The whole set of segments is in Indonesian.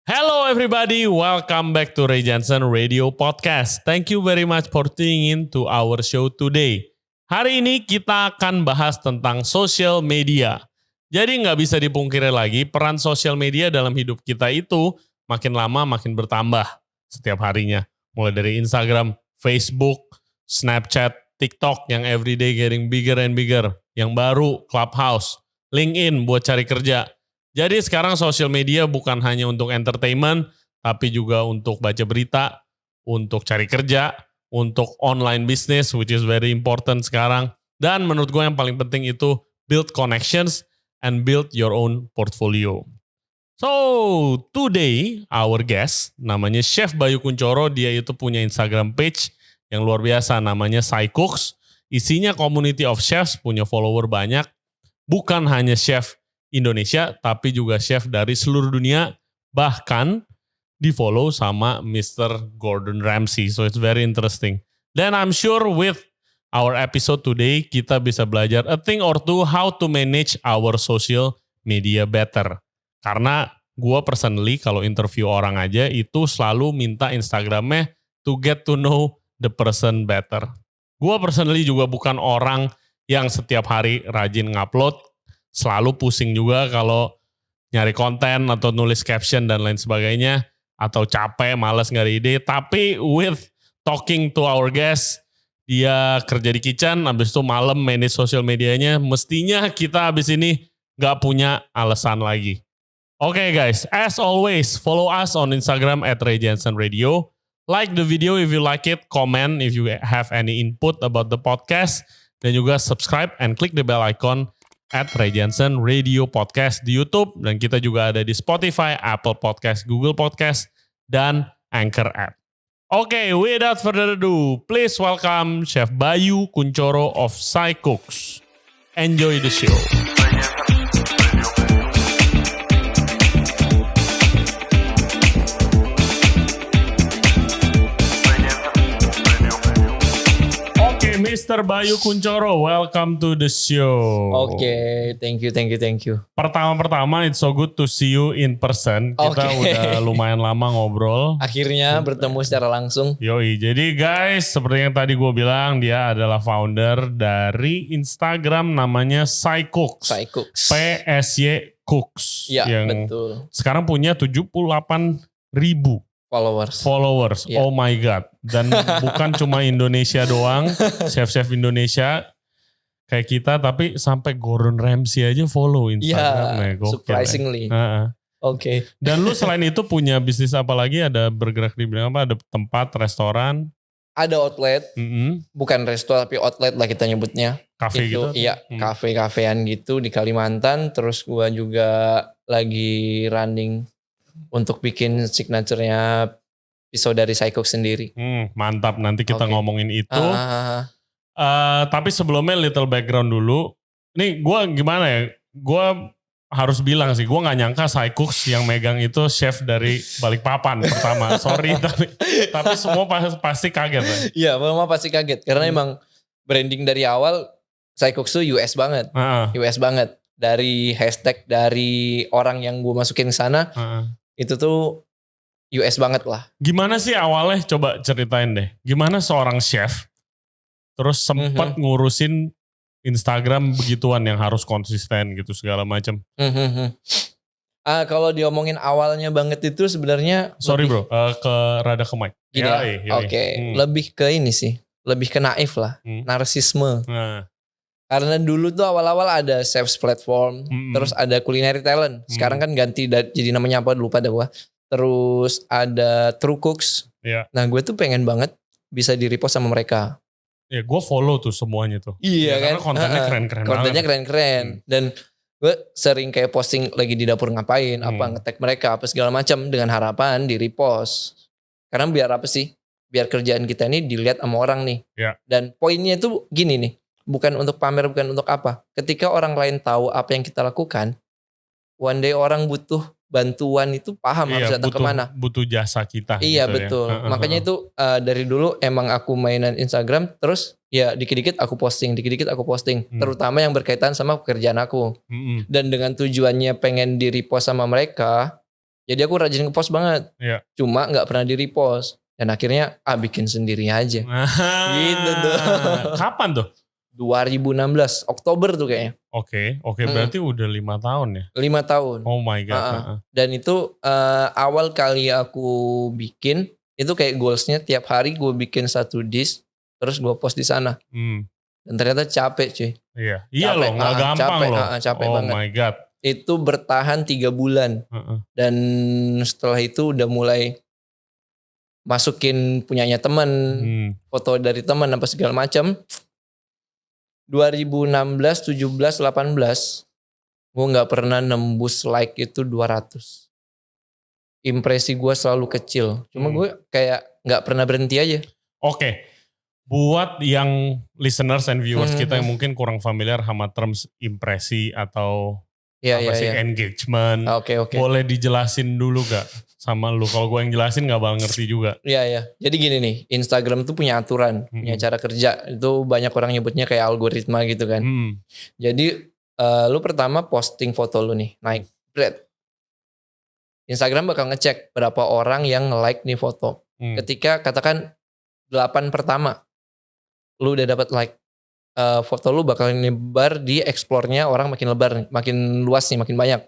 Hello everybody, welcome back to Ray Johnson Radio Podcast. Thank you very much for tuning in to our show today. Hari ini kita akan bahas tentang social media. Jadi nggak bisa dipungkiri lagi peran social media dalam hidup kita itu makin lama makin bertambah setiap harinya. Mulai dari Instagram, Facebook, Snapchat, TikTok yang everyday getting bigger and bigger. Yang baru, Clubhouse, LinkedIn buat cari kerja. Jadi sekarang social media bukan hanya untuk entertainment, tapi juga untuk baca berita, untuk cari kerja, untuk online business, which is very important sekarang. Dan menurut gue yang paling penting itu build connections and build your own portfolio. So, today our guest namanya Chef Bayu Kunchoro, dia itu punya Instagram page yang luar biasa namanya Saicooks. Isinya community of chefs, punya follower banyak. Bukan hanya chef Indonesia, tapi juga chef dari seluruh dunia, bahkan di follow sama Mr. Gordon Ramsay. So it's very interesting. Then I'm sure with our episode today, kita bisa belajar a thing or two how to manage our social media better. Karena gue personally kalau interview orang aja itu selalu minta Instagramnya to get to know the person better. Gue personally juga bukan orang yang setiap hari rajin ngupload, selalu pusing juga kalau nyari konten atau nulis caption dan lain sebagainya, atau capek, malas nggak ada ide. Tapi with talking to our guest, dia kerja di kitchen, habis itu malam manage social medianya, mestinya kita habis ini nggak punya alasan lagi. Okay guys, as always, follow us on Instagram @RayJohnsonRadio. Like the video if you like it, comment if you have any input about the podcast, dan juga subscribe and click the bell icon @Ray Johnson Radio Podcast di YouTube, dan kita juga ada di Spotify, Apple Podcast, Google Podcast, dan Anchor App. Okay, without further ado, please welcome Chef Bayu Kunchoro of Saicooks. Enjoy the show. Mr. Bayu Kunchoro, welcome to the show. Okay, thank you. Pertama-pertama, it's so good to see you in person. Kita udah lumayan lama ngobrol. Akhirnya bertemu secara langsung. Yoi, jadi guys, seperti yang tadi gue bilang, dia adalah founder dari Instagram namanya Saicooks. PSY Cooks. Ya, betul. Sekarang punya 78.000 followers. Yeah. Oh my God. Dan bukan cuma Indonesia doang, chef-chef Indonesia kayak kita, tapi sampai Gordon Ramsay aja follow Instagramnya. Yeah, surprisingly. Oke. Dan lu selain itu punya bisnis apa lagi? Ada bergerak di bidang apa? Ada tempat, restoran? Ada outlet. Bukan resto tapi outlet lah kita nyebutnya. Kafe gitu? Iya, kafe-kafean gitu di Kalimantan. Terus gua juga lagi running untuk bikin signaturenya pisau dari Saicooks sendiri. Mantap, nanti kita ngomongin itu. Tapi sebelumnya little background dulu. Nih gue gimana ya, gue harus bilang sih, gue gak nyangka Saicooks yang megang itu chef dari Balikpapan pertama. Sorry, tapi semua pasti kaget. Iya, semua pasti kaget. Karena emang branding dari awal Saicooks tuh US banget. US banget. Dari hashtag, dari orang yang gue masukin ke sana, itu tuh US banget lah. Gimana sih awalnya? Coba ceritain deh. Gimana seorang chef terus sempat ngurusin Instagram begituan yang harus konsisten gitu segala macam. Kalau diomongin awalnya banget itu sebenarnya. Sorry bro, rada ke mic. Gini ya. Oke. Lebih ke ini sih. Lebih ke naif lah. Narsisme. Karena dulu tuh awal-awal ada chefs platform, terus ada culinary talent. Sekarang kan ganti jadi namanya apa, lupa dah gua. Terus ada True Cooks. Yeah. Nah gue tuh pengen banget bisa di-repost sama mereka. Ya gue follow tuh semuanya tuh. Iya kan. Karena kontennya keren-keren banget. Kontennya keren-keren. Dan gue sering kayak posting lagi di dapur ngapain, apa nge-tag mereka, apa segala macam dengan harapan di-repost. Karena biar apa sih? Biar kerjaan kita ini dilihat sama orang nih. Yeah. Dan poinnya tuh gini nih. Bukan untuk pamer, bukan untuk apa. Ketika orang lain tahu apa yang kita lakukan, one day orang butuh bantuan itu paham harus datang kemana. Butuh jasa kita. Iya gitu betul. Ya. Makanya itu dari dulu emang aku mainan Instagram, terus ya dikit-dikit aku posting. Terutama yang berkaitan sama pekerjaan aku. Dan dengan tujuannya pengen di repost sama mereka, Jadi aku rajin ngepost banget. Iya. Cuma gak pernah di-repost. Dan akhirnya bikin sendiri aja. Gitu tuh. Kapan tuh? 2016, Oktober tuh kayaknya. Oke, berarti udah 5 tahun ya? 5 tahun. Oh my God. Dan itu awal kali aku bikin, itu kayak goalsnya tiap hari gue bikin 1 dish, terus gue post di sana. Dan ternyata capek cuy. Iya loh, gak gampang loh. Capek banget. Oh my God. Itu bertahan 3 bulan. Dan setelah itu udah mulai masukin punyanya teman, foto dari teman apa segala macam. 2016, 17, 18 gue gak pernah nembus like itu 200. Impresi gue selalu kecil. Cuma gue kayak gak pernah berhenti aja. Oke. Buat yang listeners and viewers kita yang mungkin kurang familiar sama terms impresi atau engagement. Oke. Boleh dijelasin dulu gak sama lu? Kalau gue yang jelasin gak bakal ngerti juga. Iya. Jadi gini nih, Instagram tuh punya aturan, punya cara kerja. Itu banyak orang nyebutnya kayak algoritma gitu kan. Jadi lu pertama posting foto lu nih, naik. Instagram bakal ngecek berapa orang yang nge-like nih foto. Ketika katakan 8 pertama, lu udah dapat like. Foto lu bakal nyebar di explore-nya orang makin luas nih, makin banyak.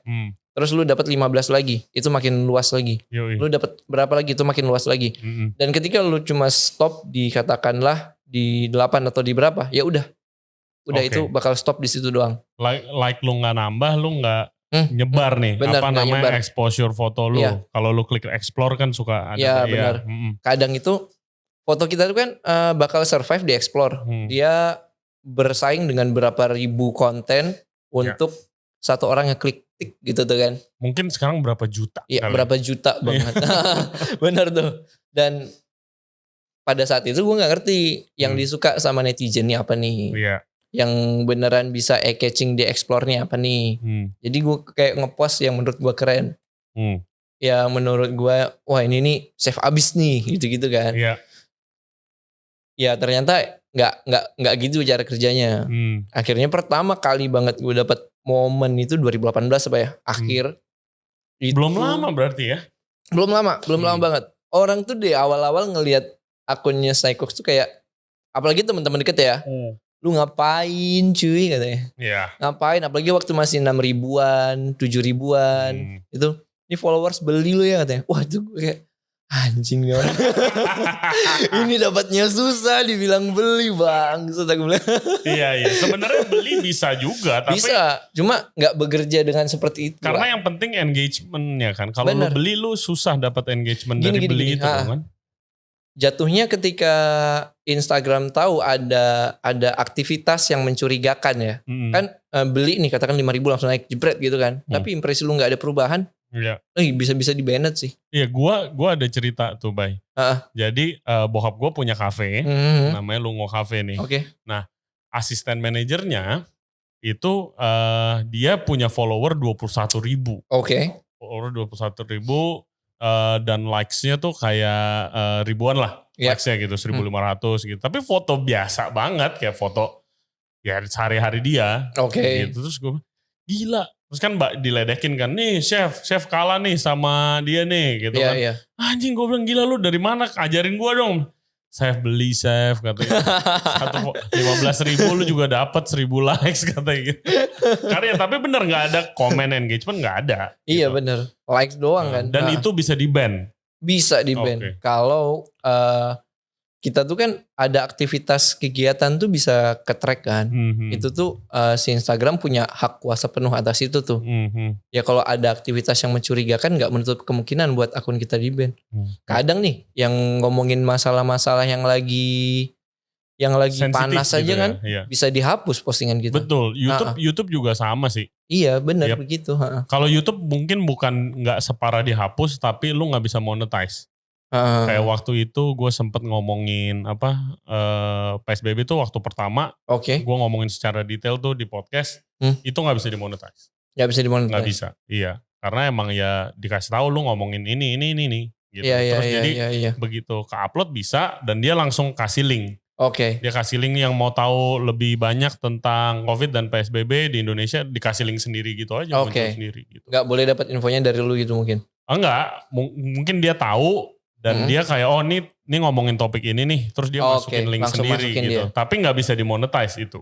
Terus lu dapat 15 lagi, itu makin luas lagi. Lu dapat berapa lagi, itu makin luas lagi. Dan ketika lu cuma stop di katakanlah di 8 atau di berapa, ya udah itu bakal stop di situ doang. Like lu nggak nambah, lu nggak nyebar nih. Bener, apa namanya nyebar. Exposure foto lu. Kalau lu klik explore kan suka ada. Iya benar. Kadang itu foto kita tuh kan bakal survive di explore. Dia bersaing dengan berapa ribu konten untuk satu orang ngeklik tik gitu tuh kan. Mungkin sekarang berapa juta. Iya berapa juta banget. Bener tuh. Dan pada saat itu gue gak ngerti yang disuka sama netizen nih apa nih. Yang beneran bisa eye-catching di explore-nya apa nih. Jadi gue kayak ngepost yang menurut gue keren. Ya menurut gue, wah ini nih save abis nih gitu-gitu kan. Ya ternyata nggak gitu cara kerjanya. Akhirnya pertama kali banget gue dapet momen itu 2018 apa ya, akhir. Itu, belum lama berarti ya? Belum lama banget. Orang tuh di awal-awal ngelihat akunnya Snycox tuh kayak, apalagi teman-teman deket ya, lu ngapain cuy katanya. Ngapain, apalagi waktu masih 6 ribuan, 7 ribuan, itu, ini followers beli lu ya katanya. Wah itu gue kayak, anjing nih orang. Ini dapatnya susah dibilang beli bang. Iya. Sebenarnya beli bisa juga. Tapi bisa. Cuma gak bekerja dengan seperti itu. Karena yang penting engagementnya kan. Kalau lu beli lu susah dapat engagement dari beli itu kan. Jatuhnya ketika Instagram tahu ada aktivitas yang mencurigakan ya. Kan beli nih katakan 5.000 langsung naik jebret gitu kan. Tapi impresi lu gak ada perubahan. Bisa di banned sih. Iya, gua ada cerita tuh, Bay. Jadi bokap gua punya kafe, namanya Lungo Cafe nih. Nah, asisten manajernya itu dia punya follower 21.000. Follower 21.000 dan likes-nya tuh kayak ribuan lah. Likes-nya gitu, 1.500 gitu. Tapi foto biasa banget, kayak foto ya sehari-hari dia. Gitu. Terus gue gila. Terus kan diledekin kan, nih chef kalah nih sama dia nih gitu kan. Anjing gue bilang gila lu dari mana, ajarin gue dong. Chef katanya. 15.000 lu juga dapat 1.000 likes katanya gitu. Karena ya tapi bener gak ada komen engagement gak ada. Iya gitu. Bener, likes doang kan. Dan itu bisa di ban. Bisa di ban. Kalau kita tuh kan ada aktivitas kegiatan tuh bisa ke-track kan. Itu tuh si Instagram punya hak kuasa penuh atas itu tuh. Ya kalau ada aktivitas yang mencurigakan gak menutup kemungkinan buat akun kita di-ban. Kadang nih yang ngomongin masalah-masalah yang lagi sensitif panas aja gitu kan bisa dihapus postingan kita. Betul, YouTube juga sama sih. Iya benar begitu. Kalau YouTube mungkin bukan gak separah dihapus tapi lu gak bisa monetize. Kayak waktu itu gue sempet ngomongin PSBB tuh waktu pertama. Gue ngomongin secara detail tuh di podcast. Itu gak bisa dimonetize. Gak bisa, iya. Karena emang ya dikasih tahu lu ngomongin ini gitu. Terus jadi begitu ke-upload bisa dan dia langsung kasih link. Dia kasih link yang mau tahu lebih banyak tentang COVID dan PSBB di Indonesia, dikasih link sendiri gitu aja. Muncul sendiri gitu. Gak boleh dapat infonya dari lu gitu mungkin? Enggak, mungkin dia tahu dan dia kayak ini ngomongin topik ini nih, terus dia masukin link sendiri gitu. Dia. Tapi nggak bisa dimonetize itu.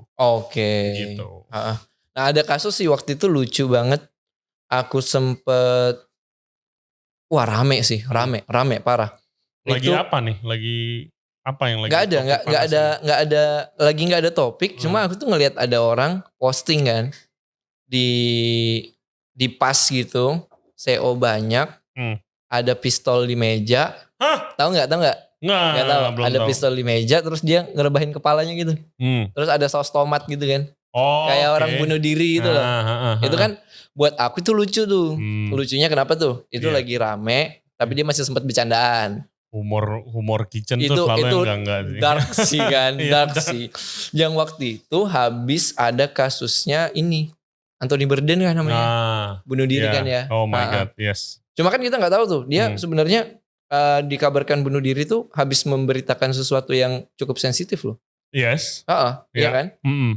Gitu. Nah ada kasus sih waktu itu lucu banget. Aku sempet, rame sih, rame parah. Lagi itu, apa nih? Lagi apa yang lagi? Nggak ada topik. Cuma aku tuh ngelihat ada orang posting kan di pas gitu, CO banyak, ada pistol di meja. Hah? Tahu nggak? Nggak tahu. Ada pistol di meja, terus dia ngerebahin kepalanya gitu. Terus ada saus tomat gitu kan. Kayak orang bunuh diri gitu loh. Itu kan buat aku itu lucu tuh. Lucunya kenapa tuh? Itu lagi rame, tapi dia masih sempat bercandaan. Humor kitchen itu, tuh selalu yang enggak sih. Dark sih kan, dark sih. Yang waktu itu habis ada kasusnya ini. Anthony Bourdain kan namanya. Bunuh diri kan ya. Oh my God, yes. Cuma kan kita gak tahu tuh. Dia sebenarnya dikabarkan bunuh diri tuh habis memberitakan sesuatu yang cukup sensitif loh. Yes. Iya kan?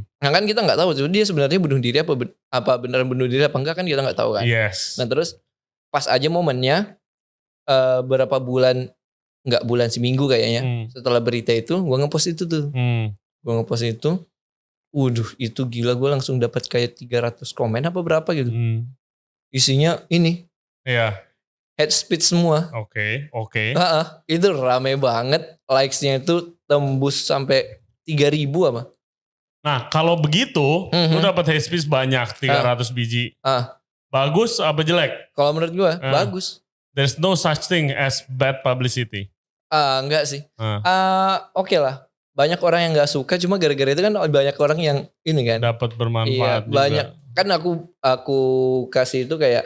Nah kan kita gak tahu tuh dia sebenarnya bunuh diri apa beneran bunuh diri apa enggak kan kita gak tahu kan. Yes. Nah terus pas aja momennya berapa bulan, enggak bulan seminggu kayaknya. Setelah berita itu gue ngepost itu tuh. Gue ngepost itu. Waduh itu gila, gue langsung dapat kayak 300 komen apa berapa gitu. Isinya ini. Iya. Head speech semua. Oke. Itu rame banget. Likes-nya itu tembus sampai 3.000 apa. Nah kalau begitu, lu dapat hate speech banyak, 300 biji. Bagus apa jelek? Kalau menurut gue, bagus. There's no such thing as bad publicity. Enggak sih. Oke lah. Banyak orang yang gak suka, cuma gara-gara itu kan banyak orang yang ini kan. Dapat bermanfaat juga. Banyak. Kan aku kasih itu kayak,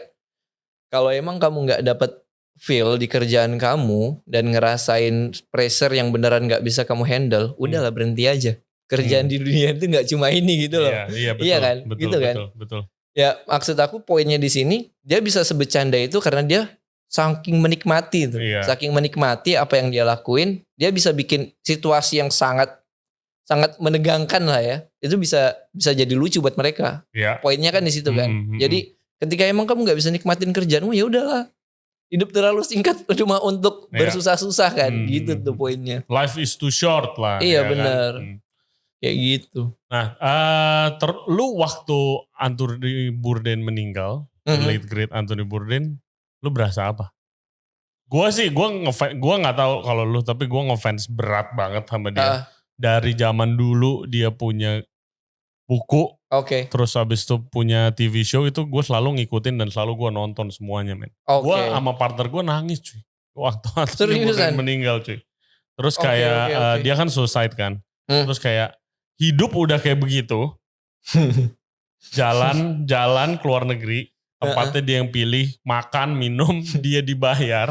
kalau emang kamu gak dapat feel di kerjaan kamu, dan ngerasain pressure yang beneran gak bisa kamu handle, udahlah berhenti aja. Kerjaan di dunia itu gak cuma ini gitu loh. Iya betul. Iya kan? Betul, gitu kan? Betul. Ya maksud aku poinnya di sini, dia bisa sebecanda itu karena dia saking menikmati itu. Saking menikmati apa yang dia lakuin, dia bisa bikin situasi yang sangat menegangkan lah ya. Itu bisa jadi lucu buat mereka. Poinnya kan di situ kan. Jadi ketika emang kamu nggak bisa nikmatin kerjaanmu, ya udahlah. Hidup terlalu singkat cuma untuk bersusah-susah kan. Gitu tuh poinnya. Life is too short lah. Iya benar. Kan? Kayak gitu. Nah, lu waktu Anthony Bourdain meninggal, late great Anthony Bourdain, lu berasa apa? Gue nggak tahu kalau lu, tapi gue ngefans berat banget sama dia. Dari zaman dulu dia punya buku, terus habis itu punya TV show, itu gue selalu ngikutin dan selalu gue nonton semuanya, men. Gue sama partner gue nangis, cuy. Waktu Anthony Bourdain meninggal, cuy. Terus kayak dia kan suicide kan. Terus kayak hidup udah kayak begitu. Jalan keluar negeri. Tempatnya dia yang pilih, makan, minum, dia dibayar.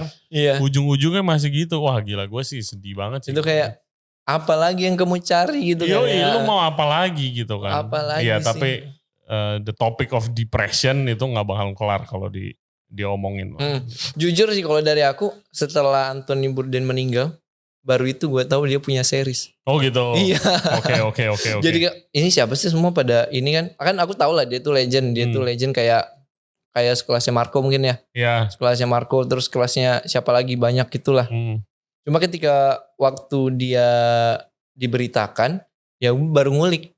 Ujung-ujungnya masih gitu. Wah gila, gue sih sedih banget sih. Itu kayak, apa lagi yang kamu cari gitu kan. Lu mau apa lagi gitu kan. Apalagi sih. Tapi the topic of depression itu gak bakal kelar kalau diomongin. Jujur sih kalau dari aku, setelah Anthony Bourdain meninggal, baru itu gue tahu dia punya series. Oh gitu. Iya. Oke. Jadi ini siapa sih semua pada ini kan. Kan aku tahu lah dia tuh legend. Dia tuh legend kayak sekelasnya Marco mungkin ya. Iya. Sekelasnya Marco, terus kelasnya siapa lagi banyak gitulah. Cuma ketika waktu dia diberitakan, ya baru ngulik.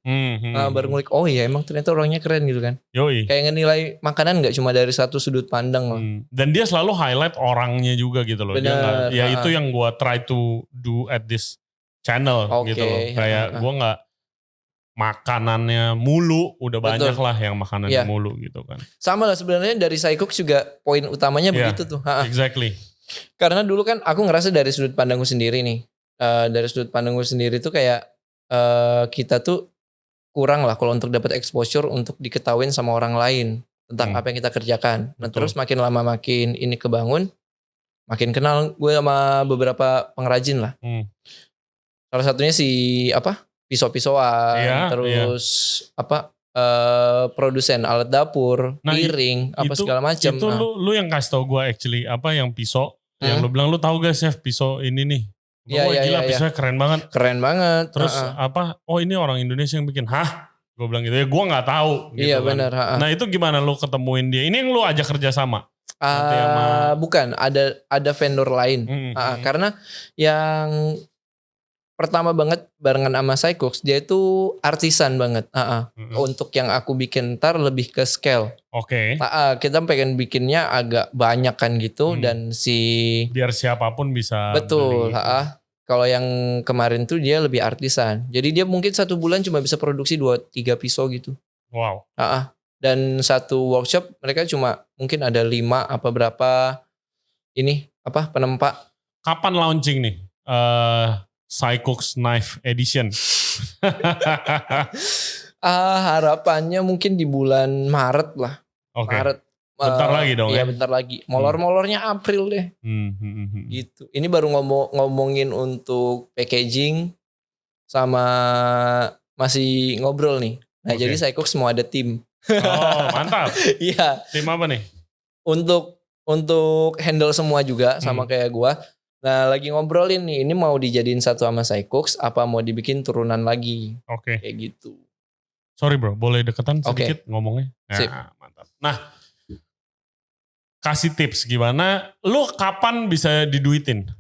Baru ngulik, oh iya emang ternyata orangnya keren gitu kan. Yoi. Kayak ngenilai makanan gak cuma dari satu sudut pandang loh. Dan dia selalu highlight orangnya juga gitu loh. Bener. Dia itu yang gue try to do at this channel gitu loh. Kayak gue gak makanannya mulu, udah banyak lah yang makanannya mulu gitu kan. Sama lah sebenarnya dari Psychox juga poin utamanya begitu tuh. Exactly. Karena dulu kan aku ngerasa dari sudut pandangku sendiri nih. Dari sudut pandangku sendiri tuh kayak kita tuh kurang lah kalau untuk dapat exposure untuk diketahuin sama orang lain tentang apa yang kita kerjakan. Nah terus makin lama makin ini kebangun, makin kenal gue sama beberapa pengrajin lah. Salah satunya si pisau-pisauan, terus produsen alat dapur, piring, segala macam. Itu lu yang kasih tau gue actually yang pisau. Yang lu bilang, lu tahu gak chef pisau ini nih? Gila pisaunya keren banget. Keren banget. Terus ini orang Indonesia yang bikin. Gue bilang gitu ya, gue gak tahu. Gitu iya kan. Benar. Nah itu gimana lu ketemuin dia? Ini yang lu ajak kerja sama? Bukan, ada vendor lain. Karena yang pertama banget barengan sama Psychox, dia itu artisan banget. Untuk yang aku bikin ntar lebih ke scale. Oke. Kita pengen bikinnya agak banyak kan gitu dan biar siapapun bisa betul. beli. Kalau yang kemarin tuh dia lebih artisan. Jadi dia mungkin 1 bulan cuma bisa produksi 2-3 pisau gitu. Wow. Dan satu workshop mereka cuma mungkin ada 5 apa berapa penempa. Kapan launching nih? Psychox Knife Edition. Harapannya mungkin di bulan Maret lah. Okay. Maret. Bentar lagi dong ya? Iya bentar lagi. Molor-molornya April deh. Gitu. Ini baru ngomongin untuk packaging sama masih ngobrol nih. Nah jadi Psychox mau ada tim. Oh mantap. Iya. Tim apa nih? Untuk handle semua juga sama kayak gua. Nah lagi ngobrolin nih, ini mau dijadiin satu sama Psychox apa mau dibikin turunan lagi. Oke. Kayak gitu. Sorry bro, boleh deketan sedikit ngomongnya? Sip. Mantap. Nah, kasih tips gimana, lu kapan bisa diduitin?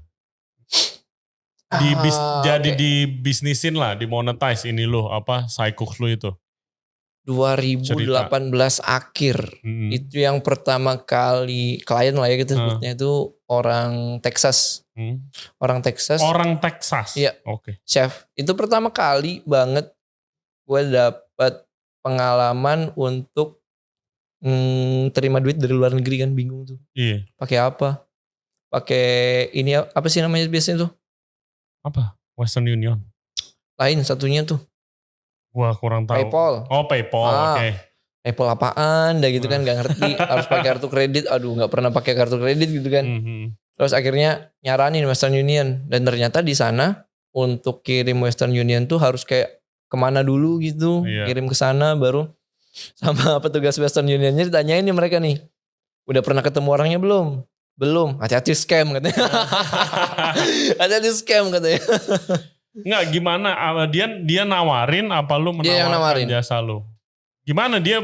Dibisnisin lah, dimonetize ini lu, Psychox lu itu. 2018 akhir. Itu yang pertama kali klien lah ya gitu sebutnya itu orang Texas. Orang Texas. Iya. Oke. Chef. Itu pertama kali banget gue dapet pengalaman untuk terima duit dari luar negeri kan, bingung tuh. Iya. Pakai apa? Pakai ini apa sih namanya biasanya tuh? Apa? Western Union. Lain satunya tuh. Gua kurang tahu. PayPal. Oh PayPal, oke. PayPal apaan? Dah gitu kan gak ngerti. Harus pakai kartu kredit. Aduh gak pernah pakai kartu kredit gitu kan. Terus akhirnya nyaranin Western Union. Dan ternyata di sana untuk kirim Western Union tuh harus kayak kemana dulu gitu. Kirim ke sana baru sama petugas Western Unionnya ditanyain nih mereka nih. Udah pernah ketemu orangnya belum? Belum. Hati-hati scam katanya. Hati-hati scam katanya. Enggak, gimana dia nawarin apa lu menawarkan jasa lu? Gimana dia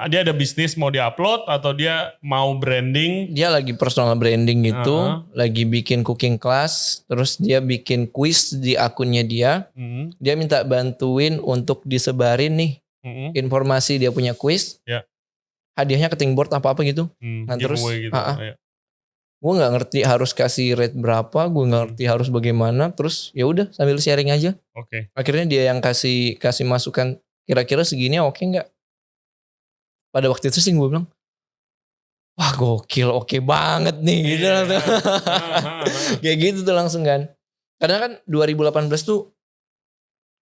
ada bisnis mau diupload atau dia mau branding? Dia lagi personal branding gitu, lagi bikin cooking class, terus dia bikin quiz di akunnya dia. Dia minta bantuin untuk disebarin nih informasi dia punya quiz. Hadiahnya cutting board apa gitu. Nah terus gitu, gue nggak ngerti harus kasih rate berapa, gue nggak ngerti harus bagaimana, terus ya udah sambil sharing aja. Akhirnya dia yang kasih masukan kira-kira segini oke nggak? Pada waktu itu sih gue bilang, wah gokil, oke banget nih gitu langsung. Kayak gitu tuh langsung kan. Karena kan 2018 tuh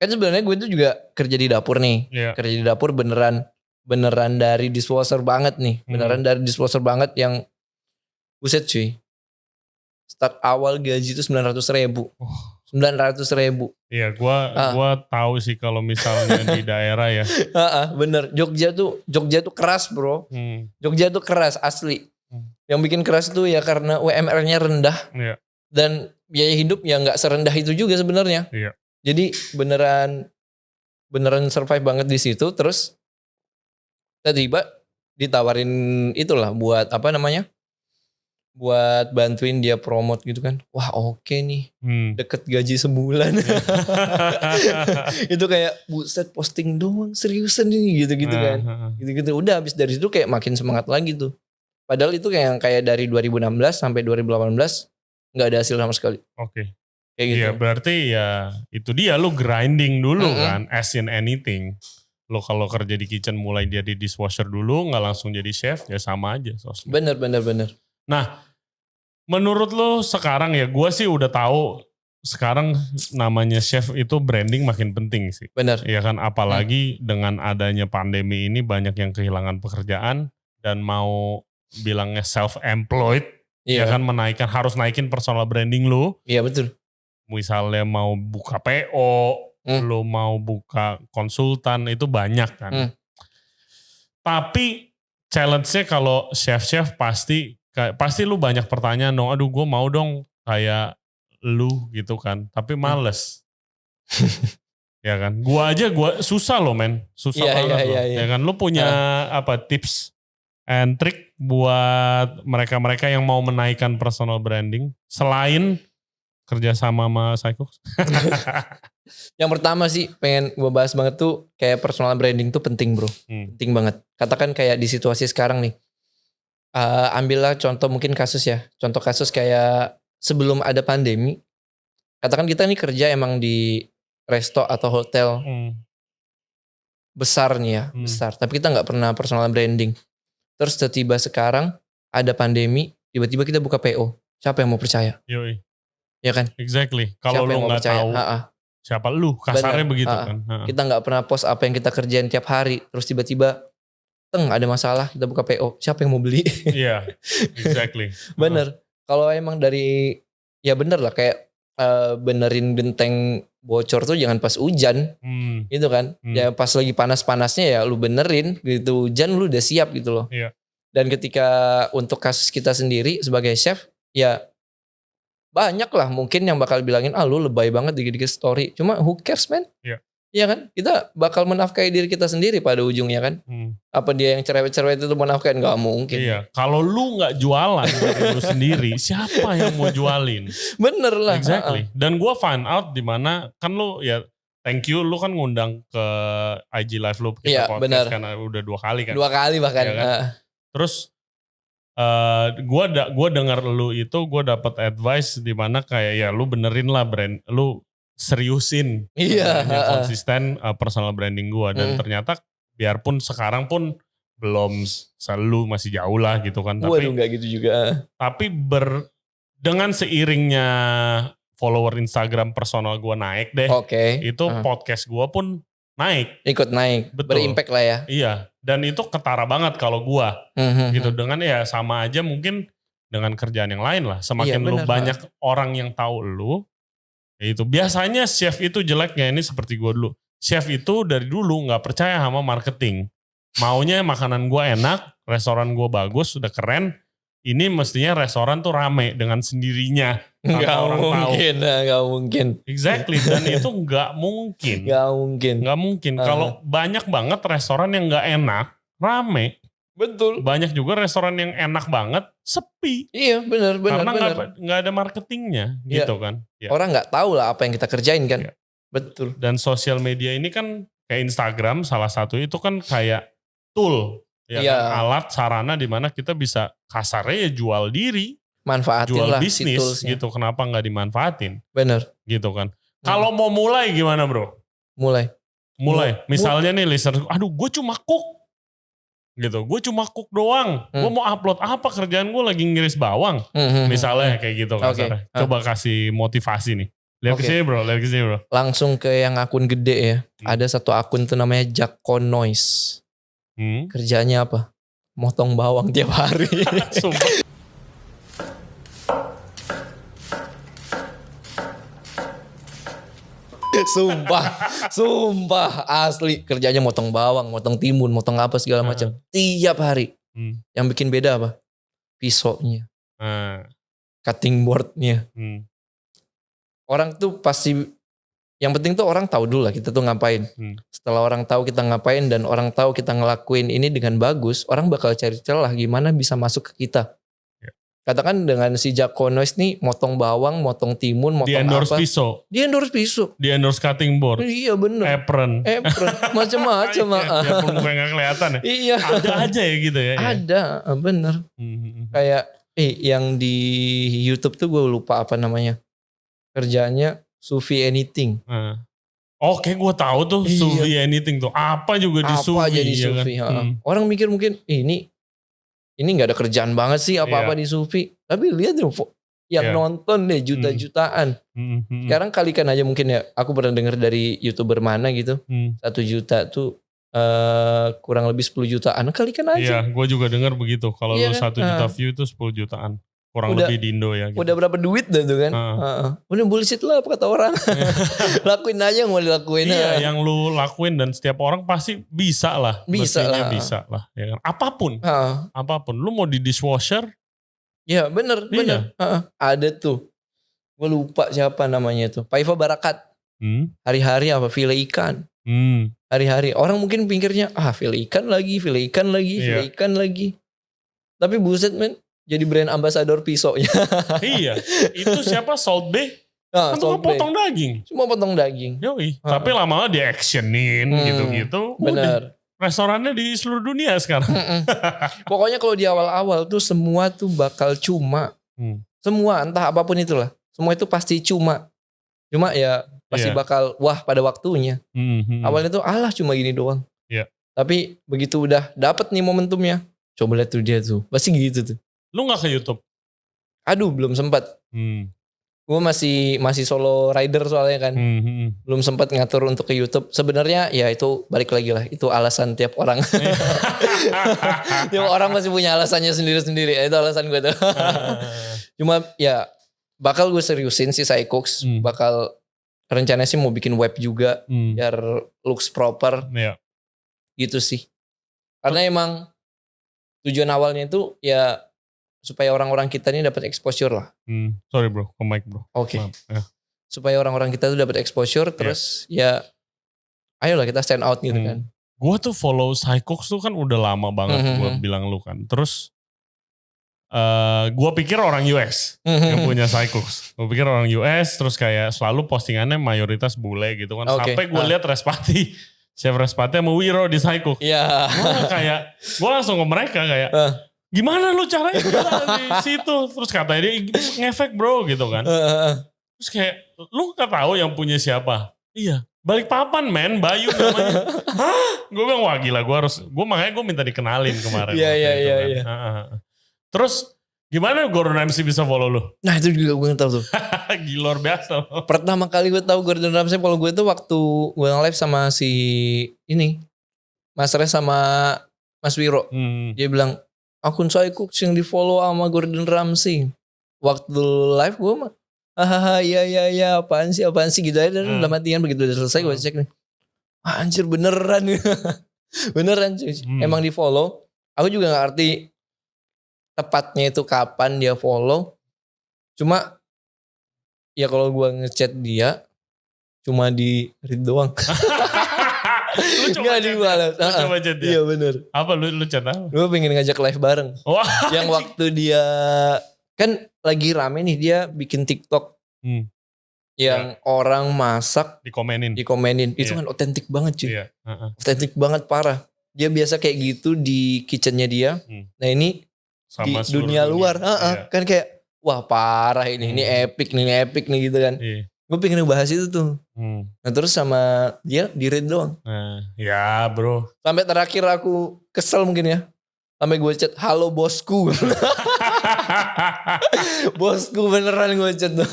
kan sebenarnya gue tuh juga kerja di dapur nih. Kerja di dapur beneran dari dishwasher banget nih, beneran dari dishwasher banget yang buset cuy. Start awal gaji itu 900.000. 900.000. Iya, gua tahu sih kalau misalnya di daerah ya. Bener. Jogja tuh keras, bro. Jogja tuh keras asli. Yang bikin keras itu ya karena UMR-nya rendah. Dan biaya hidup ya nggak serendah itu juga sebenarnya. Jadi beneran survive banget di situ. Terus tiba-tiba ditawarin itulah buat buat bantuin dia promote gitu kan. Wah oke nih. Deket gaji sebulan. Itu kayak buset posting doang seriusan nih gitu-gitu kan. Gitu-gitu udah habis dari situ kayak makin semangat lagi tuh. Padahal itu kayak dari 2016 sampai 2018 gak ada hasil sama sekali. Oke. Kayak gitu. Iya berarti ya itu dia lu grinding dulu kan as in anything. Lo kalau kerja di kitchen mulai jadi dishwasher dulu gak langsung jadi chef ya sama aja. Bener. Nah, menurut lo sekarang ya, gue sih udah tahu sekarang namanya chef itu branding makin penting sih. Bener. Ya kan, apalagi dengan adanya pandemi ini banyak yang kehilangan pekerjaan dan mau bilangnya self-employed, ya kan harus naikin personal branding lo. Iya betul. Misalnya mau buka PO, lo mau buka konsultan itu banyak kan. Tapi challenge-nya kalau chef-chef pasti lu banyak pertanyaan dong, aduh gue mau dong kayak lu gitu kan, tapi males. Ya kan, gue susah loh men, susah banget loh. Ya kan, lu punya tips and trick buat mereka-mereka yang mau menaikkan personal branding selain kerja sama Cycooks? Yang pertama sih pengen gue bahas banget tuh kayak personal branding tuh penting bro. Penting banget. Katakan kayak di situasi sekarang nih. Ambillah contoh mungkin kasus ya. Contoh kasus kayak sebelum ada pandemi. Katakan kita nih kerja emang di resto atau hotel besar nih ya. Besar. Tapi kita gak pernah personal branding. Terus tiba-tiba sekarang ada pandemi. Tiba-tiba kita buka PO. Siapa yang mau percaya? Yoi. Ya kan? Exactly. Kalau lu gak tahu siapa lu, kasarnya bener, begitu kan. Kita gak pernah post apa yang kita kerjain tiap hari. Terus tiba-tiba ada masalah, kita buka PO. Siapa yang mau beli? Iya, exactly. Bener. Kalau emang dari, ya bener lah kayak benerin genteng bocor tuh jangan pas hujan. Gitu kan. Ya pas lagi panas-panasnya ya lu benerin. Gitu hujan lu udah siap gitu loh. Iya. Dan ketika untuk kasus kita sendiri sebagai chef, ya banyak lah mungkin yang bakal bilangin, lu lebay banget dikit-dikit story. Cuma who cares man? Iya. Iya kan? Kita bakal menafkahi diri kita sendiri pada ujungnya kan. Apa dia yang cerewet-cerewet itu menafkahin? Gak mungkin. Iya. Kalau lu gak jualan dari lu sendiri, siapa yang mau jualin? Bener lah. Exactly. Dan gue find out dimana kan lu ya thank you lu kan ngundang ke IG Live lu kita podcast karena udah 2 kali kan. 2 kali bahkan. Ya kan? Terus gue dengar lu itu gue dapat advice dimana kayak ya lu benerin lah brand lu seriusin konsisten personal branding gue dan ternyata biarpun sekarang pun belum selalu masih jauh lah gitu kan. Waduh gak gitu juga. Tapi dengan seiringnya follower Instagram personal gue naik deh. Itu podcast gue pun naik. Ikut naik. Betul. Berimpact lah ya. Iya. Dan itu ketara banget kalau gue. Gitu. Dengan ya sama aja mungkin dengan kerjaan yang lain lah. Semakin lu banyak orang yang tahu lu. Itu biasanya chef itu jeleknya ini seperti gue dulu. Chef itu dari dulu gak percaya sama marketing. Maunya makanan gue enak. Restoran gue bagus. Udah keren. Ini mestinya restoran tuh rame dengan sendirinya. Gak mungkin. Exactly. Dan itu gak mungkin. Gak mungkin. Kalau banyak banget restoran yang gak enak, rame. Betul. Banyak juga restoran yang enak banget, sepi. Iya benar. Karena gak ada marketingnya gitu kan. Ya. Orang gak tahu lah apa yang kita kerjain kan. Ya. Betul. Dan sosial media ini kan kayak Instagram salah satu itu kan kayak tool. Ya kan, alat sarana di mana kita bisa kasarnya ya jual diri. Manfaatin jual lah bisnis gitu. Kenapa gak dimanfaatin? Bener. Gitu kan. Kalau mau mulai gimana bro? Mulai. Misalnya nih listener, aduh gue cuma cook. Gitu, gue cuma cook doang. Gue mau upload apa kerjaan gue lagi ngiris bawang. Misalnya kayak gitu kasarnya. Coba kasih motivasi nih. Lihat kesini bro. Langsung ke yang akun gede ya. Ada satu akun tuh namanya Jacko Noise. Kerjanya apa? Motong bawang tiap hari. Sumpah. Sumpah asli kerjanya motong bawang, motong timun, motong apa segala macam tiap hari. Yang bikin beda apa? Pisaunya, cutting boardnya. Orang tuh pasti yang penting tuh orang tahu dulu lah kita tuh ngapain. Setelah orang tahu kita ngapain dan orang tahu kita ngelakuin ini dengan bagus, orang bakal cari celah gimana bisa masuk ke kita. Katakan dengan si Jacko Noise nih motong bawang, motong timun, motong di endorse apa. Pisau. Di endorse pisau. Di endorse cutting board. Iya bener. Apron. Macam-macam. Biarpun mukanya gak kelihatan ya. Iya. Ada aja ya gitu ya. Ada, bener. Kayak yang di YouTube tuh gue lupa apa namanya. Kerjanya Sufi Anything. Oke gue tahu tuh Sufi Anything tuh. Apa juga di Sufi. Apa aja di Sufi. Kan? Orang mikir mungkin ini gak ada kerjaan banget sih apa-apa di Sufi. Tapi lihat deh yang nonton deh juta-jutaan. Sekarang kalikan aja mungkin ya. Aku pernah dengar dari YouTuber mana gitu. 1 juta tuh kurang lebih 10 jutaan. Kalikan aja. Iya gue juga dengar begitu. Kalau lu 1 juta view itu 10 jutaan. Kurang lebih di Indo ya. Gitu. Udah berapa duit dah tuh kan. Udah bullshit lah apa kata orang. Lakuin aja yang mau dilakuin. Iya yang lu lakuin dan setiap orang pasti bisa lah. Bisa lah. Ya kan? Apapun. Lu mau di dishwasher. Iya bener. Ada tuh. Gue lupa siapa namanya tuh. Paiva Barakat. Hari-hari apa? File ikan. Hari-hari. Orang mungkin pikirnya file ikan lagi. Tapi buset men, jadi brand ambassador pisaunya. Iya, itu siapa? Salt Bae? Kan cuma potong daging. Cuma potong daging. Yoi. Tapi lama-lama di actionin gitu-gitu. Bener. Restorannya di seluruh dunia sekarang. Pokoknya kalau di awal-awal tuh semua tuh bakal cuma. Semua entah apapun itulah. Semua itu pasti cuma. Cuma ya pasti bakal wah pada waktunya. Awalnya tuh alah cuma gini doang. Tapi begitu udah dapet nih momentumnya. Coba lihat tuh dia tuh. Pasti gitu tuh. Lu gak ke YouTube? Aduh belum sempat. Gue masih solo rider soalnya kan. Belum sempat ngatur untuk ke YouTube. Sebenarnya ya itu balik lagi lah. Itu alasan tiap orang. Tiap orang masih punya alasannya sendiri-sendiri. Itu alasan gue tuh. Cuma ya bakal gue seriusin si Psycooks. Bakal rencananya sih mau bikin web juga. Biar looks proper. Gitu sih. Karena emang tujuan awalnya itu ya supaya orang-orang kita ini dapat exposure lah. Sorry bro, ke mic bro. Oke. Supaya orang-orang kita tuh dapat exposure, terus ya ayolah kita stand out gitu kan. Gue tuh follow Psycooks tuh kan udah lama banget gue bilang lu kan. Terus gue pikir orang US yang punya Psycooks. Gue pikir orang US, terus kayak selalu postingannya mayoritas bule gitu kan. Sampai gue lihat Respati, Chef Respati sama Wiro di Psycooks. Iya. Gue langsung ke mereka kayak, gimana lu caranya di situ? Terus katanya dia ngefek bro gitu kan. Terus kayak lu gak tahu yang punya siapa? Iya, Balikpapan men, Bayu namanya. Hah? Gue bilang wah gila, makanya gue minta dikenalin kemarin. Iya. Terus gimana Gordon Ramsay bisa follow lu? Nah itu juga gue gak tahu tuh. Gila luar biasa. Pertama kali gue tahu Gordon Ramsay follow gue itu waktu gue nge-live sama si ini, Mas Res sama Mas Wiro. Dia bilang, akun Psycooks yang di follow sama Gordon Ramsay. Waktu live gue mah, hahaha iya apaan sih gitu aja. Dan dalam hatian begitu udah selesai gue cek nih. Anjir beneran. Beneran cuy. Emang di follow. Aku juga gak ngerti tepatnya itu kapan dia follow. Cuma ya kalau gue ngechat dia cuma di read doang. Lu coba chat dia. Iya bener. Apa lu chat apa? Gue pengen ngajak live bareng. Yang waktu dia kan lagi rame nih dia bikin TikTok. Yang orang masak dikomenin. Itu kan otentik banget cuy. Otentik banget parah. Dia biasa kayak gitu di kitchennya dia. Nah ini sama di dunia luar. Kan kayak wah parah ini. Ini epic nih gitu kan. Gue pengen ngebahas itu tuh. Nah terus sama dia di read doang. Ya bro. Sampai terakhir aku kesel mungkin ya. Sampai gue chat, halo bosku. Bosku beneran gue chat tuh.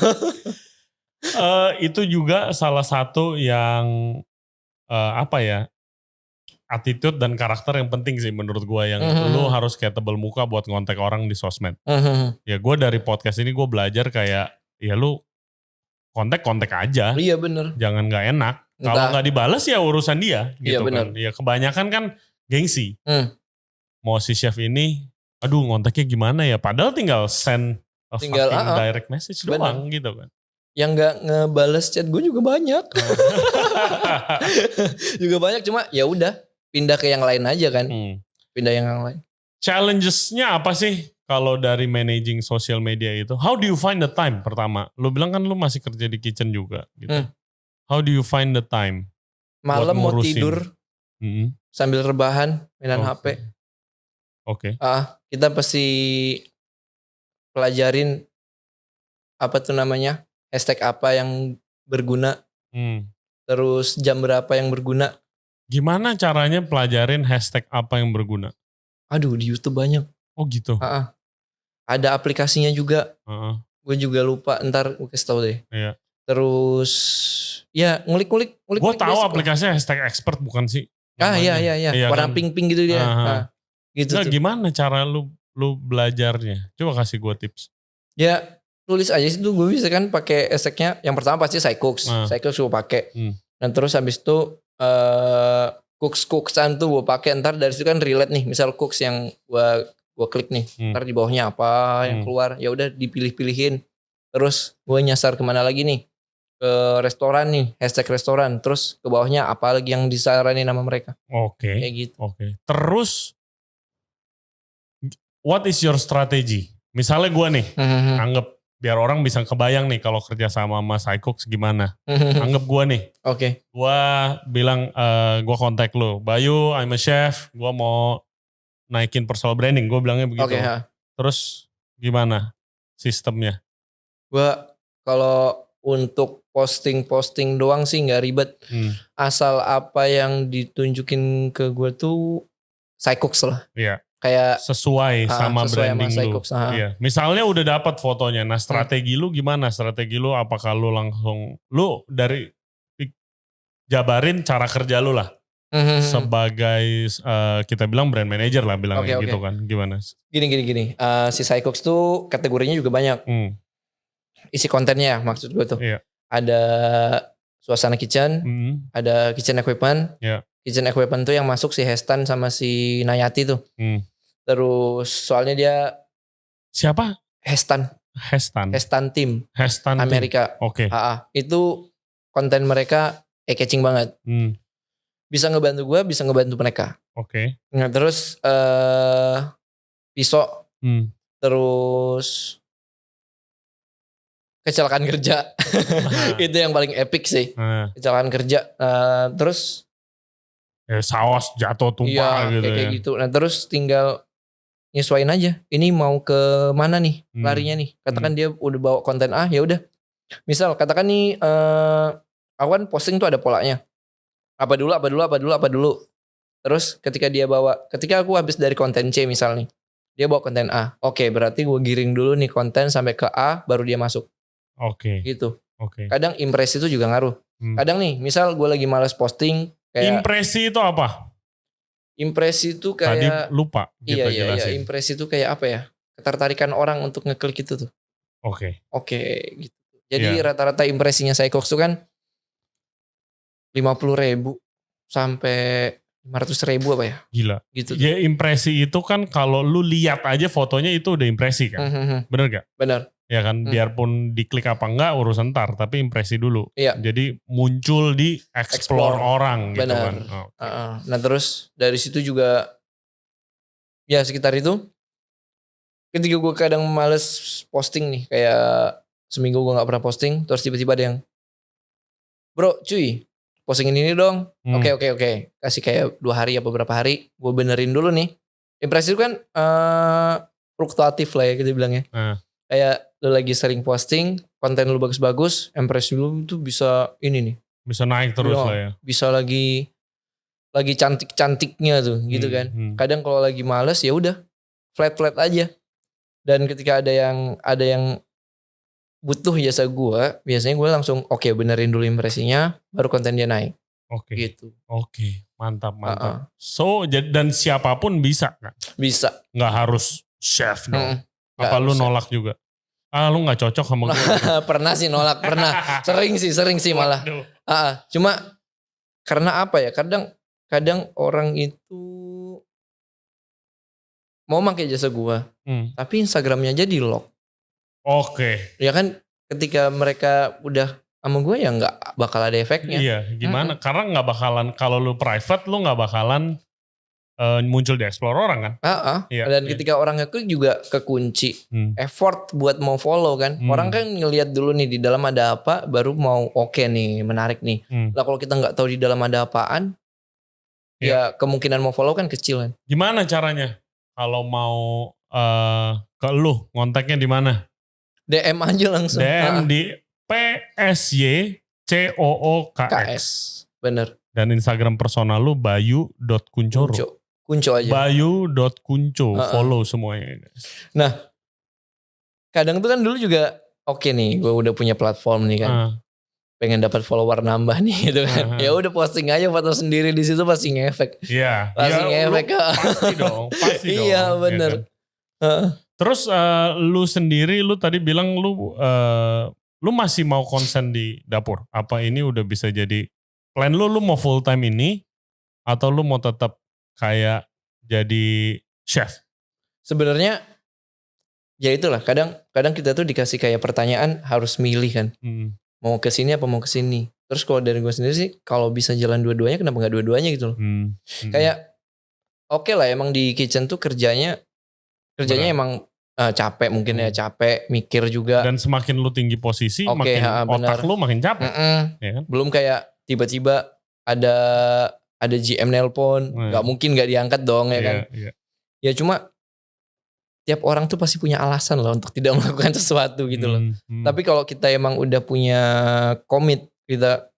Itu juga salah satu yang attitude dan karakter yang penting sih menurut gue. Yang lu harus kayak tebel muka buat ngontek orang di sosmed. Ya gue dari podcast ini gue belajar kayak ya lu kontak aja. Iya bener. Jangan gak enak. Kalau gak dibalas ya urusan dia. Gitu iya bener. Kan. Ya kebanyakan kan gengsi. Mau si chef ini, aduh ngontaknya gimana ya. Padahal tinggal send fucking direct message doang gitu kan. Yang gak ngebales chat gue juga banyak. Juga banyak cuma ya udah pindah ke yang lain aja kan. Pindah yang lain. Challenges-nya apa sih? Kalau dari managing social media itu, how do you find the time pertama? Lu bilang kan lu masih kerja di kitchen juga gitu. How do you find the time? Malam mau tidur, sambil rebahan, mainan HP. Oke. Kita pasti pelajarin apa tuh namanya, hashtag apa yang berguna, terus jam berapa yang berguna. Gimana caranya pelajarin hashtag apa yang berguna? Aduh di YouTube banyak. Oh gitu? Ada aplikasinya juga. Gue juga lupa, ntar gue kasih tau deh. Iya. Terus ya ngulik-ngulik. Gue tahu aplikasinya hashtag expert bukan sih? Iya. Warna pink-pink gitu dia. Gitu tuh. Gimana cara lu belajarnya? Coba kasih gue tips. Ya tulis aja sih tuh, gue bisa kan pakai hashtagnya. Yang pertama pasti Psycooks. Psycooks gue pakai. Dan terus habis itu cooksan tuh gue pakai. Ntar dari situ kan relate nih. Misal cooks yang gue klik nih, ntar di bawahnya apa yang keluar, ya udah dipilih-pilihin. Terus gue nyasar kemana lagi nih, ke restoran nih, hashtag restoran. Terus ke bawahnya apa lagi yang disaranin nama mereka. Oke. Kayak gitu. Oke. Terus what is your strategy? Misalnya gue nih, anggap biar orang bisa kebayang nih kalau kerja sama Psychox gimana. Anggap gue nih. Oke. Gue bilang, gue kontak lu. Bayu, I'm a chef. Gue mau naikin personal branding. Gue bilangnya begitu. Terus gimana sistemnya? Gue kalau untuk posting doang sih gak ribet. Asal apa yang ditunjukin ke gue tuh Psychox lah. Iya. Kayak sesuai sama branding lu. Iya. Misalnya udah dapat fotonya, nah strategi lu gimana? Strategi lu apakah lu langsung, lu dari jabarin cara kerja lu lah. Sebagai kita bilang brand manager lah bilangnya gitu kan. Gimana? Gini. Si Psychox tuh kategorinya juga banyak. Isi kontennya maksud gue tuh. Iya. Ada suasana kitchen, ada kitchen equipment. Iya. Kitchen equipment tuh yang masuk si Hestan sama si Nayati tuh. Terus soalnya dia siapa? Hestan Team. Hestan Amerika. Oke. Itu konten mereka catching banget. Bisa ngebantu gue, bisa ngebantu mereka. Oke. Nah terus Pisau. Terus kecelakaan kerja. Itu yang paling epic sih. Kecelakaan kerja. Terus saus jatuh tumpah gitu kayak gitu. Nah terus tinggal nyesuaiin aja. Ini mau ke mana nih larinya nih. Katakan dia udah bawa konten A, ya udah. Misal katakan nih aku kan posting tuh ada polanya. Apa dulu. Terus ketika aku habis dari konten C misal nih. Dia bawa konten A. Oke, berarti gue giring dulu nih konten sampai ke A baru dia masuk. Oke. Gitu. Oke. Kadang impresi itu juga ngaruh. Kadang nih misal gue lagi malas posting. Impresi itu apa? Impresi itu kayak tadi lupa kita jelasin. Impresi itu kayak apa ya? Ketertarikan orang untuk ngeklik itu tuh. Oke, gitu. Jadi rata-rata impresinya Psychox tuh kan 50.000 sampai 500.000 apa ya? Gila. Gitu. Ya impresi itu kan kalau lu lihat aja fotonya itu udah impresi kan? Bener gak? Bener. Ya kan, biarpun diklik apa enggak urusan ntar, tapi impresi dulu. Iya. Jadi muncul di explore orang gitu kan. Nah terus dari situ juga ya sekitar itu. Ketika gue kadang males posting nih, kayak seminggu gue gak pernah posting, terus tiba-tiba ada yang, bro cuy postingin ini dong. Oke. Kasih kayak 2 hari apa beberapa hari, gue benerin dulu nih. Impresi itu kan fluktuatif lah ya kita bilangnya. Kayak lu lagi sering posting, konten lu bagus-bagus, impresi lu tuh bisa ini nih. Bisa naik terus lah ya. Bisa lagi cantik-cantiknya tuh gitu kan. Kadang kalau lagi males ya udah flat aja. Dan ketika ada yang butuh jasa gue, biasanya gue langsung benerin dulu impresinya, baru konten dia naik. Gitu. Oke, mantap. So dan siapapun bisa kan? Bisa. Nggak harus chef dong. Apa lu nolak juga? Lu gak cocok sama gue. Pernah sih nolak, pernah. Sering sih malah. Cuma karena apa ya? Kadang orang itu mau pakai jasa gue, tapi Instagramnya aja di lock. Oke. Ya kan ketika mereka udah sama gue ya gak bakal ada efeknya. Iya, gimana? Karena gak bakalan, kalau lu private lu gak bakalan muncul di explore orang kan. Dan ketika orang ngeklik juga kekunci effort buat mau follow kan. Orang kan ngelihat dulu nih di dalam ada apa, baru mau nih menarik nih. Lah kalau kita nggak tahu di dalam ada apaan, ya kemungkinan mau follow kan kecil kan. Gimana caranya kalau mau ke lu ngontaknya di mana? DM aja langsung. DM di PSYCOOKX. Bener. Dan Instagram personal lu bayu.kuncoro. Kunco aja. Bayu.kunco. Follow semuanya guys. Nah, kadang tuh kan dulu juga nih, gue udah punya platform nih kan. Pengen dapat follower nambah nih gitu kan. Ya udah posting aja foto sendiri di situ pasti ngefek. Iya. Pasti ngefek. Pasti dong. Iya bener. Ya kan? Terus lu sendiri, lu tadi bilang lu masih mau konsen di dapur. Apa ini udah bisa jadi plan lu mau full time ini atau lu mau tetap kayak jadi chef? Sebenarnya ya itulah, kadang kita tuh dikasih kayak pertanyaan harus milih kan. Mau ke sini apa mau ke sini. Terus kalau dari gue sendiri sih kalau bisa jalan dua-duanya kenapa enggak dua-duanya gitu loh. Kayak oke lah emang di kitchen tuh kerjanya Kerjanya emang capek mungkin ya, capek, mikir juga. Dan semakin lu tinggi posisi, makin otak lu makin capek. Ya kan? Belum kayak tiba-tiba ada GM nelpon, nggak mungkin nggak diangkat dong ya kan. Ya cuma tiap orang tuh pasti punya alasan loh untuk tidak melakukan sesuatu gitu loh. Tapi kalau kita emang udah punya kita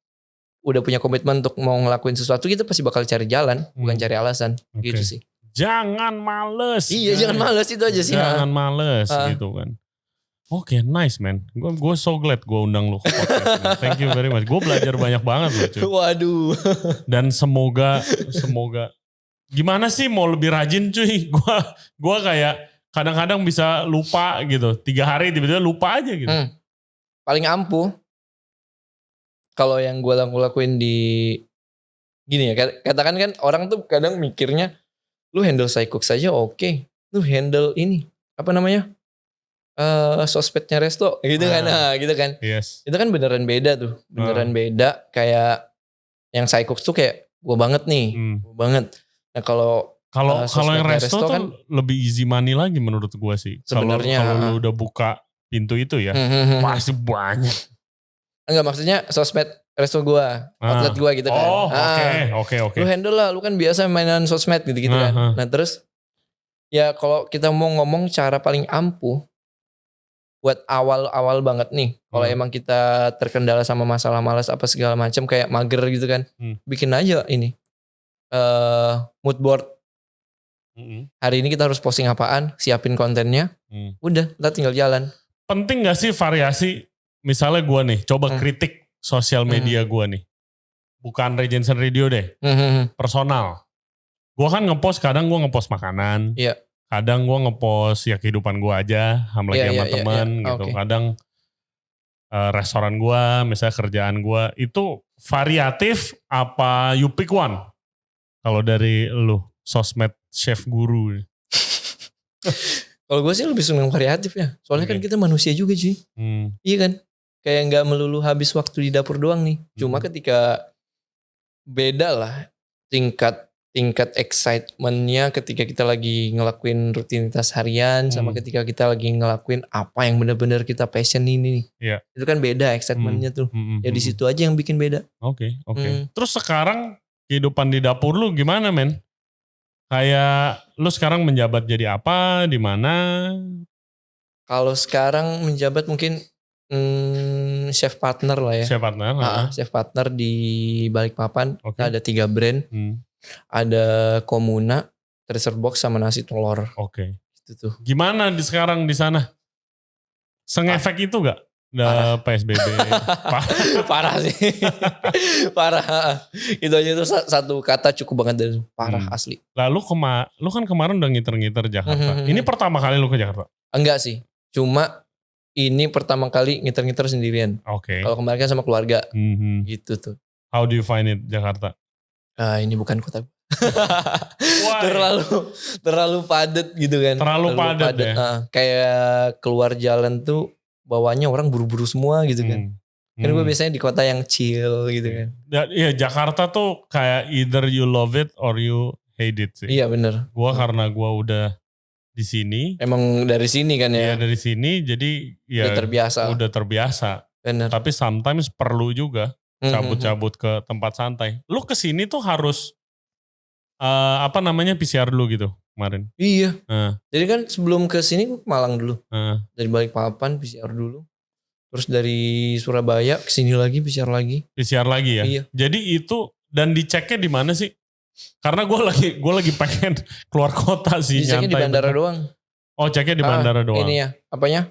udah punya komitmen untuk mau ngelakuin sesuatu, kita pasti bakal cari jalan, bukan cari alasan. Gitu sih. Jangan males. Iya, jangan males, itu aja sih. Jangan males gitu kan. Oke, nice man. Gue so glad gue undang lu ke podcast. Thank you very much. Gue belajar banyak banget loh cuy. Waduh. Dan semoga gimana sih mau lebih rajin cuy. Gue kayak kadang-kadang bisa lupa gitu. 3 hari tiba-tiba lupa aja gitu. Paling ampuh. Kalau yang gue lakuin di gini ya, katakan kan orang tuh kadang mikirnya lu handle Psychooks saja oke. Lu handle ini apa namanya? Sosmednya Resto gitu kan. Nah, gitu kan. Yes. Itu kan beneran beda tuh. Beneran beda, kayak yang Psychooks tuh kayak gue banget nih. Gue banget. Nah, kalau yang Resto tuh kan lebih easy money lagi menurut gue sih. Sebenarnya kalau lu udah buka pintu itu ya, pasti banyak. Enggak, maksudnya sosmed Resto gue, outlet gue gitu kan. Oke. Lu handle lah, lu kan biasa mainan sosmed gitu kan. Nah terus ya kalau kita mau ngomong cara paling ampuh buat awal-awal banget nih. Kalau emang kita terkendala sama masalah malas apa segala macam kayak mager gitu kan. Bikin aja ini mood board. Hari ini kita harus posting apaan, siapin kontennya. Udah, kita tinggal jalan. Penting gak sih variasi? Misalnya gue nih, coba kritik sosial media gue nih. Bukan Regensen Radio deh. Personal. Gue kan ngepost, kadang gue ngepost makanan. Iya. Kadang gue ngepost ya kehidupan gue aja. Sama teman gitu. Okay. Kadang restoran gue, misalnya kerjaan gue. Itu variatif apa you pick one? Kalau dari lu, sosmed chef guru. Kalau gue sih lebih senang variatif ya. Soalnya kan kita manusia juga cuy. Iya kan? Kayak gak melulu habis waktu di dapur doang nih. Cuma ketika beda lah tingkat excitementnya ketika kita lagi ngelakuin rutinitas harian sama ketika kita lagi ngelakuin apa yang benar-benar kita passion ini nih. Yeah. Itu kan beda excitementnya tuh. Ya di situ aja yang bikin beda. Oke. Terus sekarang kehidupan di dapur lu gimana men? Kayak lu sekarang menjabat jadi apa? Di mana? Kalau sekarang menjabat mungkin chef partner lah ya. Chef partner. Chef partner di Balikpapan. Ada 3 brand. Ada Komuna, Treasure Box sama Nasi Telur. Oke. Itu tuh. Gimana sekarang di sana? Sengefek itu gak? PSBB. Parah sih. Parah. Itu aja tuh satu kata cukup banget dan parah asli. Lalu lu kan kemarin udah ngiter-ngiter Jakarta. Ini pertama kali lu ke Jakarta? Enggak sih. Cuma ini pertama kali ngiter-ngiter sendirian. Oke. Kalau kemarin kan sama keluarga. Gitu tuh. How do you find it Jakarta? Ini bukan kota. terlalu padat gitu kan. Terlalu padat ya. Kayak keluar jalan tuh bawahnya orang buru-buru semua gitu kan. Kan gue biasanya di kota yang chill gitu kan. Iya, Jakarta tuh kayak either you love it or you hate it sih. Iya bener. Karena gue udah di sini. Emang dari sini kan ya. Iya dari sini jadi ya udah terbiasa. Bener. Tapi sometimes perlu juga cabut-cabut ke tempat santai. Lu kesini tuh harus PCR dulu gitu kemarin. Iya. Jadi kan sebelum kesini gue ke Malang dulu. Dari Balikpapan PCR dulu. Terus dari Surabaya kesini lagi PCR lagi. PCR lagi ya. Iya. Jadi itu dan diceknya di mana sih? Karena gue lagi pengen keluar kota sih. Diceknya di bandara doang. Oh ceknya di bandara doang. Ini ya apanya?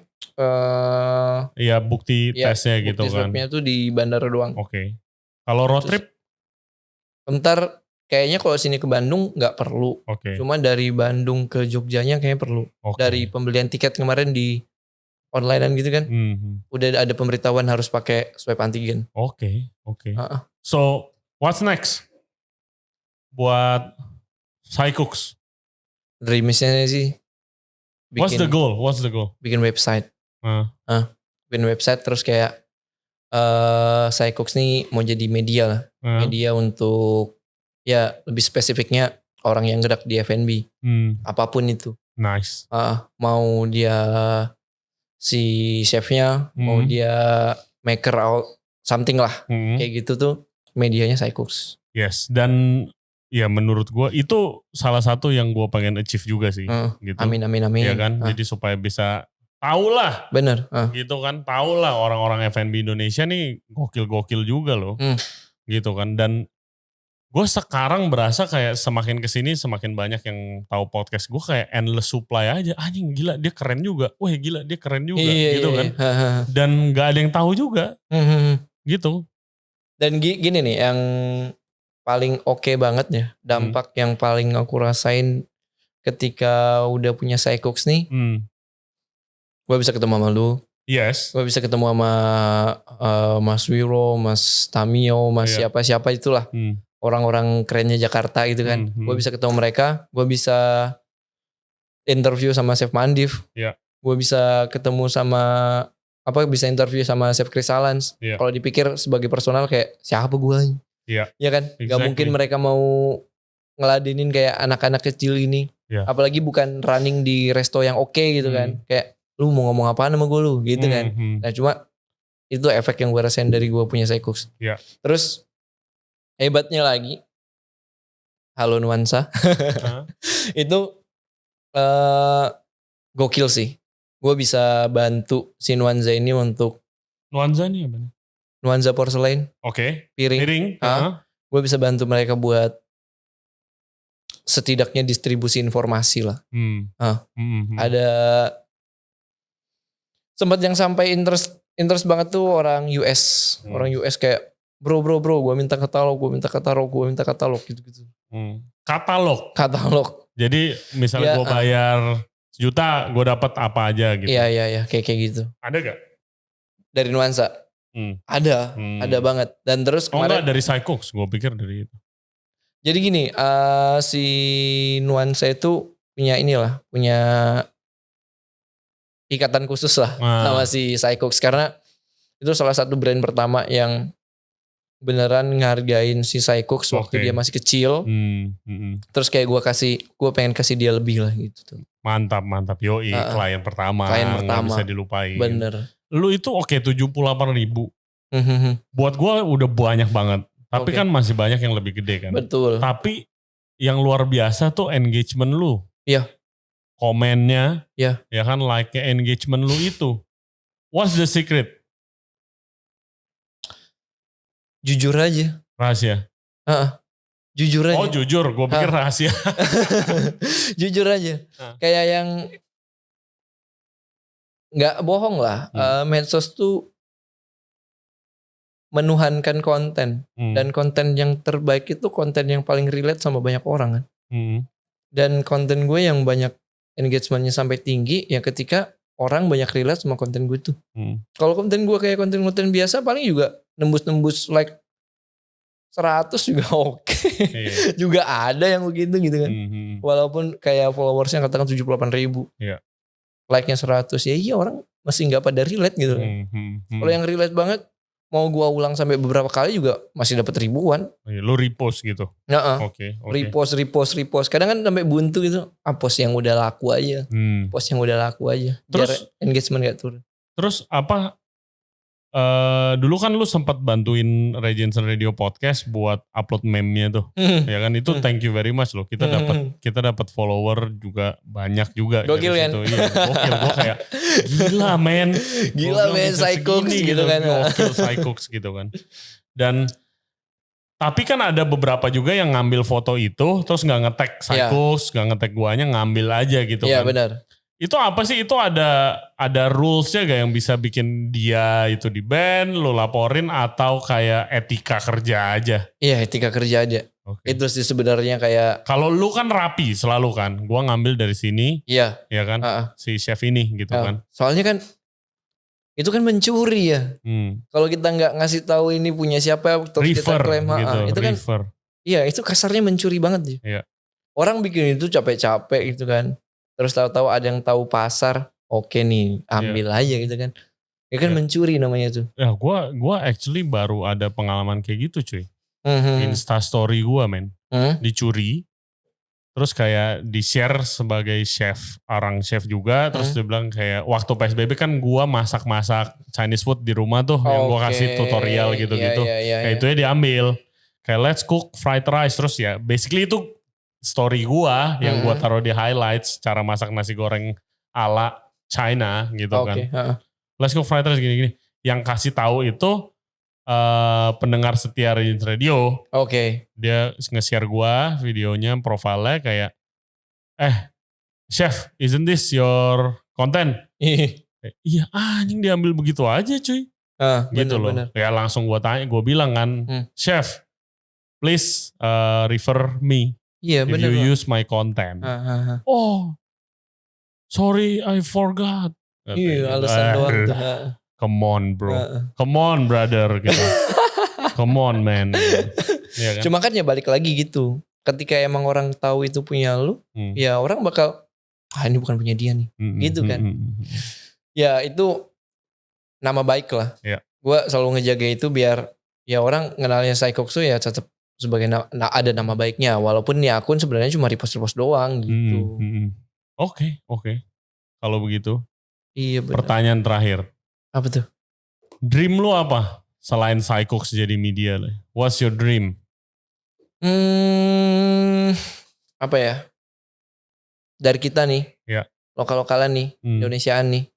Iya bukti tesnya gitu bukti kan. Bukti swabnya tuh di bandara doang. Oke. Kalau road trip? Bentar kayaknya kalau sini ke Bandung gak perlu. Cuma dari Bandung ke Jogjanya kayaknya perlu. Dari pembelian tiket kemarin di onlinean gitu kan. Udah ada pemberitahuan harus pakai swab antigen. Oke. So what's next? Buat Psychooks. Dreamnya sih. What's the goal? Bikin website. Bikin website terus kayak Psychooks nih mau jadi media lah. Media untuk ya lebih spesifiknya orang yang gerak di F&B. Apapun itu. Nice. Mau dia si chefnya, mau dia maker out something lah, kayak gitu tuh medianya Psycooks. Yes, dan ya menurut gue itu salah satu yang gue pengen achieve juga sih. Gitu. Amin. Ya kan, jadi supaya bisa tahu lah. Bener. Gitu kan, tahu lah orang-orang F&B Indonesia nih gokil-gokil juga loh. Gitu kan, dan gue sekarang berasa kayak semakin kesini semakin banyak yang tahu podcast gue, kayak endless supply aja. Anjing gila dia keren juga. Wah gila dia keren juga gitu kan. Dan gak ada yang tahu juga. Gitu. Dan gini nih yang paling oke banget ya. Dampak yang paling aku rasain ketika udah punya Psycooks nih. Gue bisa ketemu sama lu. Yes. Gue bisa ketemu sama Mas Wiro, Mas Tamio, Mas siapa-siapa itulah. Orang-orang kerennya Jakarta gitu kan. Gue bisa ketemu mereka. Gue bisa interview sama Chef Mandif. Gue bisa ketemu sama bisa interview sama Chef Chris Alans. Kalau dipikir sebagai personal kayak siapa gue? Ya kan? Exactly. Gak mungkin mereka mau ngeladenin kayak anak-anak kecil ini. Apalagi bukan running di resto yang oke gitu kan. Kayak lu mau ngomong apaan sama gue lu gitu kan. Nah cuma itu efek yang gue rasain dari gue punya Psycooks. Terus hebatnya lagi, Halo Nuansa, itu gokil sih. Gue bisa bantu si Nuansa ini untuk. Nuansa ini apa? Nuansa Porcelain. Piring. Gue bisa bantu mereka buat setidaknya distribusi informasi lah. Ada sempat yang sampai interest banget tuh orang US. Orang US kayak bro, gue minta katalog gitu. Katalog. Jadi misalnya gue bayar sejuta, gue dapat apa aja gitu. Iya, kayak gitu. Ada gak? Dari Nuansa? Ada banget. Dan terus kemarin. Enggak dari Psycooks, gue pikir dari itu. Jadi gini, si Nuansa itu punya ikatan khusus lah sama si Psycooks. Karena itu salah satu brand pertama yang beneran ngehargain si Psycooks waktu dia masih kecil. Terus kayak gue pengen kasih dia lebih lah gitu tuh. Mantap. Yoi, klien pertama. Gak bisa dilupain. Bener. Lu itu 78.000. Buat gue udah banyak banget. Tapi kan masih banyak yang lebih gede kan. Betul. Tapi yang luar biasa tuh engagement lu. Iya. Komennya. Ya kan, like-nya, engagement lu itu. What's the secret? Jujur aja. Rahasia? Jujur aja. Oh jujur, gue pikir rahasia. Jujur aja. Kayak yang gak bohong lah. Medsos tuh menuhankan konten. Dan konten yang terbaik itu konten yang paling relate sama banyak orang kan. Dan konten gue yang banyak engagementnya sampai tinggi ya ketika orang banyak relate sama konten gue tuh. Kalau konten gue kayak konten biasa paling juga nembus like 100 juga oke. Juga ada yang begitu gitu kan. Walaupun kayak followersnya katakan 78.000. Like-nya 100 ya iya orang masih gak pada relate gitu. Kalau yang relate banget mau gua ulang sampai beberapa kali juga masih dapat ribuan. Lu repost gitu? Oke. Repost. Kadang kan sampai buntu gitu. Post yang udah laku aja. Post yang udah laku aja. Terus biar engagement gak turun. Terus apa? Dulu kan lu sempat bantuin Regensen Radio Podcast buat upload meme-nya tuh. Ya kan itu thank you very much loh. Kita dapat follower juga banyak juga. Gokil kan? Iya, gokil. Gue kayak gila men. Psycooks gitu kan. Gokil Psycooks gitu kan. Dan tapi kan ada beberapa juga yang ngambil foto itu terus gak nge-tag Psycooks, gak nge-tag guanya, ngambil aja gitu kan. Iya benar. Itu apa sih? Itu ada rulesnya gak yang bisa bikin dia itu di ban, lo laporin atau kayak etika kerja aja? Iya etika kerja aja. Itu sih sebenarnya kayak. Kalau lu kan rapi selalu kan, gua ngambil dari sini. Iya. Ya kan, si chef ini gitu kan. Soalnya kan itu kan mencuri ya. Kalau kita nggak ngasih tahu ini punya siapa, terus kita klaim gitu, itu kan. Iya itu kasarnya mencuri banget sih. Iya. Orang bikin itu capek-capek gitu kan. Terus tahu-tahu ada yang tahu pasar, oke nih ambil aja gitu kan. Ya kan mencuri namanya tuh. Ya gua actually baru ada pengalaman kayak gitu cuy. Insta story gua men. Dicuri. Terus kayak di-share sebagai chef, orang chef juga. Terus dia bilang kayak waktu PSBB kan gue masak-masak Chinese food di rumah tuh. Yang gue kasih tutorial gitu-gitu. Kayak itu ya diambil. Kayak let's cook fried rice. Terus ya basically itu story gue yang gue taruh di highlights. Cara masak nasi goreng ala China gitu kan. Let's cook fried rice gini-gini. Yang kasih tahu itu pendengar setia radio. Dia nge-share gua videonya, profilnya kayak, chef, isn't this your content? Iya, anjing diambil begitu aja cuy. Gitu loh. Ya langsung gua tanya, gua bilang kan, chef, please refer me. Iya if bener. You use my content. Oh, sorry, I forgot. Iya, alasan doang tuh. Come on bro, come on brother gitu. Come on man. Ya kan? Cuma kan ya balik lagi gitu. Ketika emang orang tahu itu punya lu, ya orang bakal, ini bukan punya dia nih. Gitu kan. Ya itu nama baik lah. Gue selalu ngejaga itu biar ya orang kenalnya Saikoksu ya tetap sebagai ada nama baiknya. Walaupun ya akun sebenarnya cuma repost-repost doang gitu. Oke. Kalau begitu. Iya benar. Pertanyaan terakhir. Apa tuh? Dream lu apa? Selain Saikoks jadi media. What's your dream? Apa ya? Dari kita nih. Ya. Lokal-lokalan nih. Indonesiaan nih.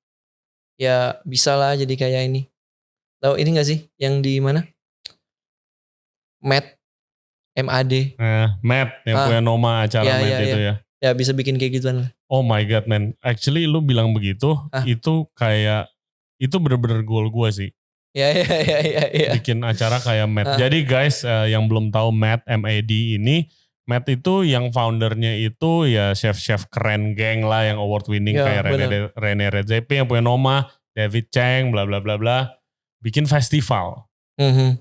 Ya bisa lah jadi kayak ini. Tahu ini gak sih? Yang di mana? MAD. MAD. MAD. Yang punya Noma acara MAD itu ya. Ya bisa bikin kayak gituan lah. Oh my god man. Actually lu bilang begitu. Itu kayak. Itu bener-bener goal gue sih. Ya. Bikin acara kayak MAD. Jadi guys yang belum tahu MAD, MAD ini. MAD itu yang foundernya itu ya chef-chef keren geng lah yang award winning ya, kayak Rene Redzepi yang punya Noma. David Chang bla bla bla bla. Bikin festival.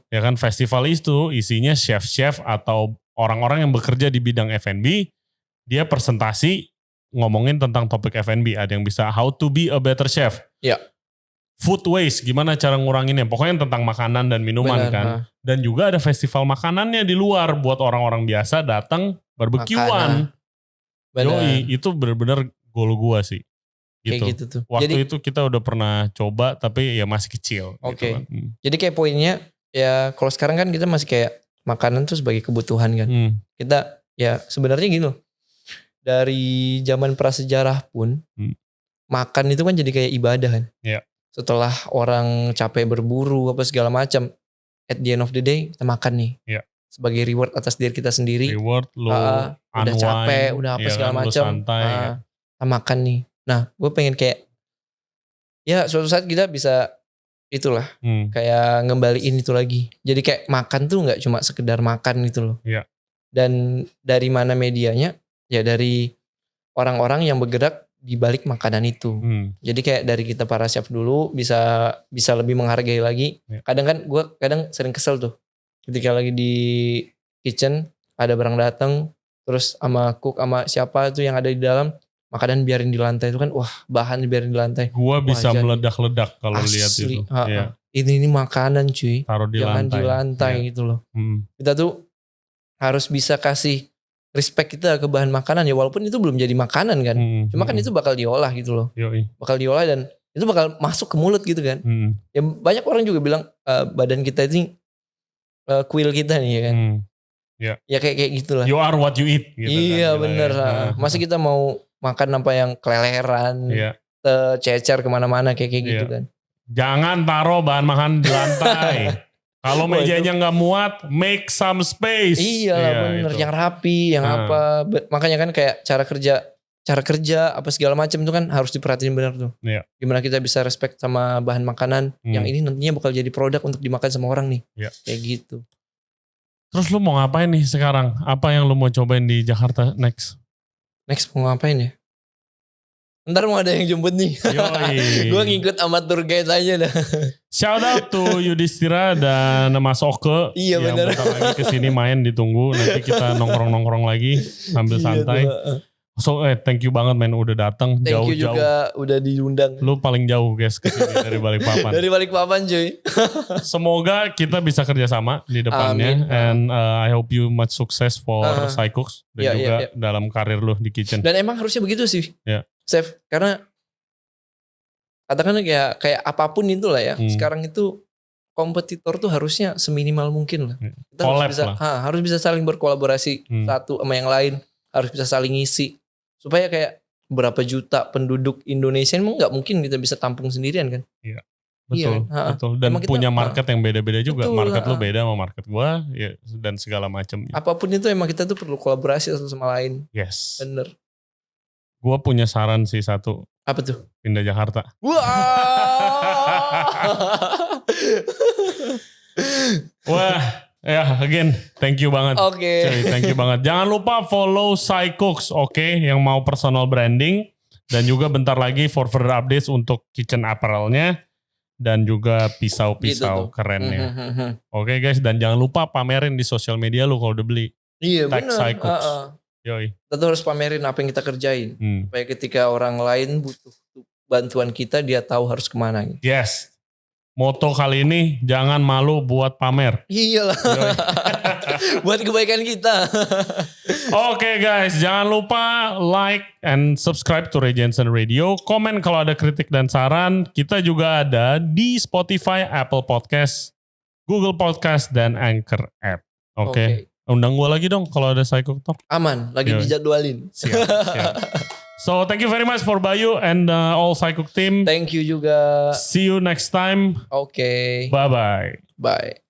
Ya kan festival itu isinya chef-chef atau orang-orang yang bekerja di bidang F&B. Dia presentasi ngomongin tentang topik F&B. Ada yang bisa how to be a better chef. Ya. Food waste, gimana cara nguranginnya. Pokoknya tentang makanan dan minuman kan. Dan juga ada festival makanannya di luar. Buat orang-orang biasa datang barbekyuan. Yoi, itu benar-benar goal gua sih. Gitu. Kayak gitu tuh. Waktu itu kita udah pernah coba tapi ya masih kecil. Oke. Gitu kan. Jadi kayak poinnya ya kalau sekarang kan kita masih kayak makanan tuh sebagai kebutuhan kan. Kita ya sebenarnya gini loh. Dari zaman prasejarah pun makan itu kan jadi kayak ibadah kan. Iya. Setelah orang capek berburu apa segala macam, at the end of the day kita makan nih. Iya. Sebagai reward atas diri kita sendiri. Reward lo udah capek, udah apa segala macam. Kita makan nih. Nah, gue pengen kayak ya suatu saat kita bisa itulah kayak ngembaliin itu lagi. Jadi kayak makan tuh nggak cuma sekedar makan gitu loh. Iya. Dan dari mana medianya? Ya dari orang-orang yang bergerak di balik makanan itu. Jadi kayak dari kita para chef dulu bisa lebih menghargai lagi. Kadang kan gue sering kesel tuh. Ketika lagi di kitchen ada barang datang terus sama cook sama siapa tuh yang ada di dalam, makanan biarin di lantai itu kan, wah bahan biarin di lantai. Gue bisa meledak-ledak kalau lihat itu. Ya. Ini makanan cuy. Taruh di jangan lantai. Di lantai gitu loh. Kita tuh harus bisa kasih respect kita ke bahan makanan ya, walaupun itu belum jadi makanan kan. Cuma kan itu bakal diolah gitu loh. Yoi. Bakal diolah dan itu bakal masuk ke mulut gitu kan. Ya banyak orang juga bilang badan kita ini kuil kita nih ya kan. Ya kayak gitulah. You are what you eat gitu. Iya kan, bener. Masa kita mau makan apa yang keleleran, cecer kemana-mana kayak gitu kan. Jangan taruh bahan makanan di lantai. Kalau mejanya nggak muat, make some space. Iya bener, yang rapi, yang apa. Makanya kan kayak cara kerja apa segala macam itu kan harus diperhatiin benar tuh. Gimana kita bisa respect sama bahan makanan yang ini nantinya bakal jadi produk untuk dimakan sama orang nih. Kayak gitu. Terus lu mau ngapain nih sekarang? Apa yang lu mau cobain di Jakarta next? Next mau ngapain ya? Ntar mau ada yang jemput nih. Gue ngikut sama tour guide aja dah. Shout out to Yudhistira dan Mas Oke. Iya bener. Yang bentar lagi kesini main ditunggu. Nanti kita nongkrong-nongkrong lagi sambil santai. So thank you banget men udah datang jauh-jauh. Thank you juga udah diundang. Lu paling jauh guys kesini dari Balikpapan. Dari Balikpapan cuy. Semoga kita bisa kerjasama di depannya. Amin. And I hope you much success for Psycooks dan juga dalam karir lu di kitchen. Dan emang harusnya begitu sih. Chef, karena katakanlah kayak apapun itulah ya. Sekarang itu kompetitor tuh harusnya seminimal mungkin lah. Kita harus bisa saling berkolaborasi satu sama yang lain. Harus bisa saling ngisi. Supaya kayak berapa juta penduduk Indonesia emang gak mungkin kita bisa tampung sendirian kan. Iya. Betul. Betul. Dan emang punya market yang beda-beda juga. Betul, market lu beda sama market gua ya, dan segala macam. Apapun itu emang kita tuh perlu kolaborasi satu sama lain. Yes. Bener. Gua punya saran sih satu. Apa tuh? Pindah Jakarta. Wah, ya again, thank you banget. Oke. Thank you banget. Jangan lupa follow Psycooks, oke? Yang mau personal branding. Dan juga bentar lagi for further updates untuk kitchen apparel-nya. Dan juga pisau-pisau gitu kerennya. Oke guys, dan jangan lupa pamerin di sosial media lu kalau udah beli. Iya benar. Psycooks. Yoi. Kita harus pamerin apa yang kita kerjain. Supaya ketika orang lain butuh bantuan kita, dia tahu harus kemana. Yes. Moto kali ini, jangan malu buat pamer. Iyalah. Buat kebaikan kita. Oke guys, jangan lupa like and subscribe to Ray Jensen Radio. Komen kalau ada kritik dan saran. Kita juga ada di Spotify, Apple Podcast, Google Podcast, dan Anchor App. Oke. Undang gue lagi dong kalau ada Psycooks Talk. Aman, lagi dijadwalin. Siap. So thank you very much for Bayu and all Psycooks team. Thank you juga. See you next time. Oke. Bye-bye. Bye.